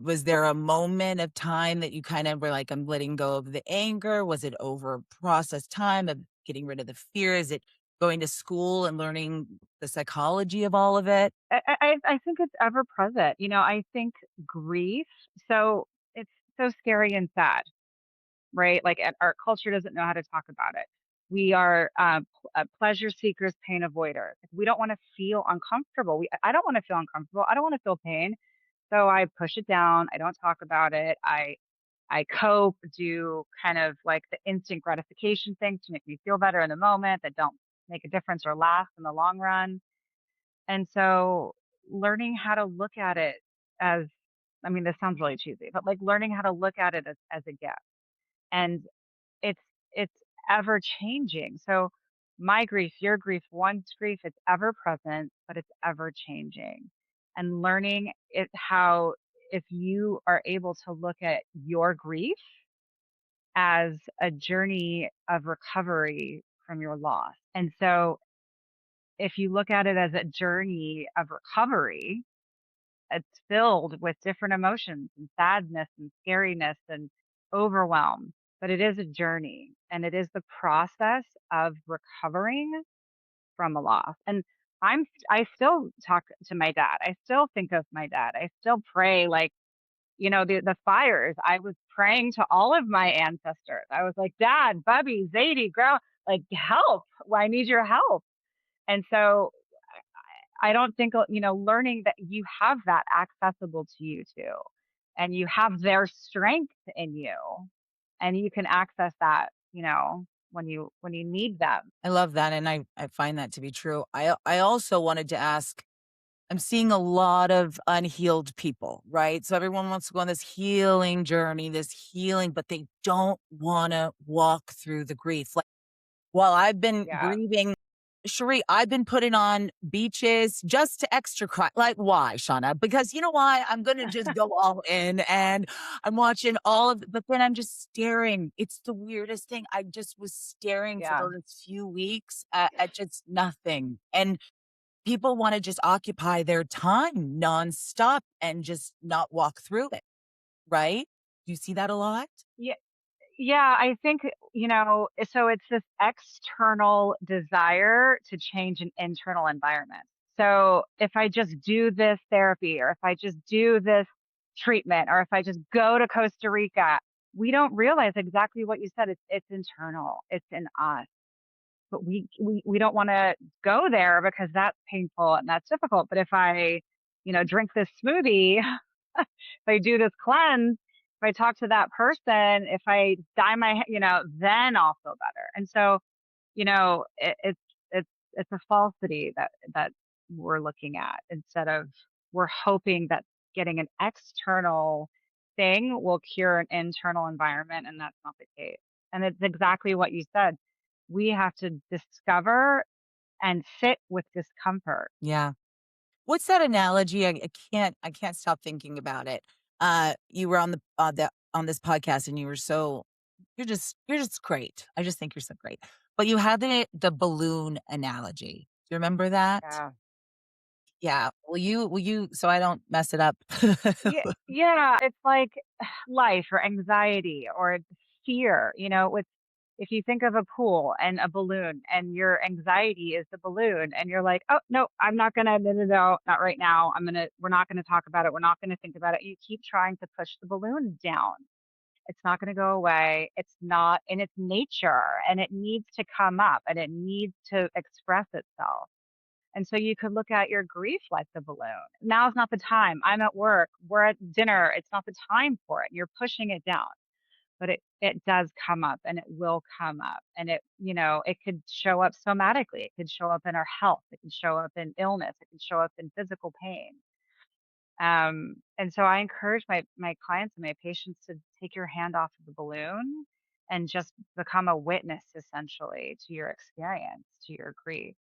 Was there a moment of time that you kind of were like, "I'm letting go of the anger"? Was it over a process time of getting rid of the fear? Is it going to school and learning the psychology of all of it? I think it's ever present. I think grief, so it's so scary and sad, right? Like, and our culture doesn't know how to talk about it. We are pleasure seekers, pain avoiders. We don't want to feel uncomfortable. I don't want to feel uncomfortable. I don't want to feel pain. So I push it down. I don't talk about it. I cope, do kind of like the instant gratification things to make me feel better in the moment that don't make a difference or last in the long run. And so learning how to look at it as, I mean, this sounds really cheesy, but like learning how to look at it as a gift. And it's it's ever changing. So my grief, your grief, one's grief, it's ever present, but it's ever changing. And learning it how if you are able to look at your grief as a journey of recovery from your loss. And so if you look at it as a journey of recovery, it's filled with different emotions and sadness and scariness and overwhelm, but it is a journey and it is the process of recovering from a loss. And I still talk to my dad. I still think of my dad. I still pray like, the fires. I was praying to all of my ancestors. I was like, Dad, Bubby, Zadie, girl, like help. Well, I need your help. And so I don't think, learning that you have that accessible to you too, and you have their strength in you, and you can access that, when you need them. I love that, and I find that to be true. I also wanted to ask, I'm seeing a lot of unhealed people, right? So everyone wants to go on this healing journey, this healing, but they don't wanna walk through the grief. Like, while I've been Yeah. grieving Cherie, I've been putting on beaches just to extra cry. Like, why, Shauna? Because you know why? I'm gonna just go all in and I'm watching all of but then I'm just staring. It's the weirdest thing. I just was staring for Yeah. those few weeks at just nothing. And people wanna just occupy their time nonstop and just not walk through it, right? Do you see that a lot? Yeah. Yeah, I think, so it's this external desire to change an internal environment. So if I just do this therapy or if I just do this treatment or if I just go to Costa Rica, we don't realize exactly what you said. It's internal. It's in us. But we don't want to go there because that's painful and that's difficult. But if I, drink this smoothie, if I do this cleanse, if I talk to that person, if I dye my, then I'll feel better. And so, it's a falsity that we're looking at instead of we're hoping that getting an external thing will cure an internal environment, and that's not the case. And it's exactly what you said. We have to discover and sit with discomfort. Yeah. What's that analogy? I can't stop thinking about it. You were on this podcast and you were so you're just great. I just think you're so great. But you had the balloon analogy. Do you remember that? Yeah. Yeah. Will you so I don't mess it up? Yeah, yeah, it's like life or anxiety or fear, with if you think of a pool and a balloon and your anxiety is the balloon and you're like, "Oh, no, I'm not gonna, no, no, no, not right now. We're not gonna talk about it. We're not gonna think about it." You keep trying to push the balloon down. It's not gonna go away. It's not in its nature and it needs to come up and it needs to express itself. And so you could look at your grief like the balloon. Now's not the time. I'm at work. We're at dinner. It's not the time for it. You're pushing it down. But it does come up and it will come up. And it could show up somatically. It could show up in our health. It can show up in illness. It can show up in physical pain. And so I encourage my clients and my patients to take your hand off of the balloon and just become a witness essentially to your experience, to your grief.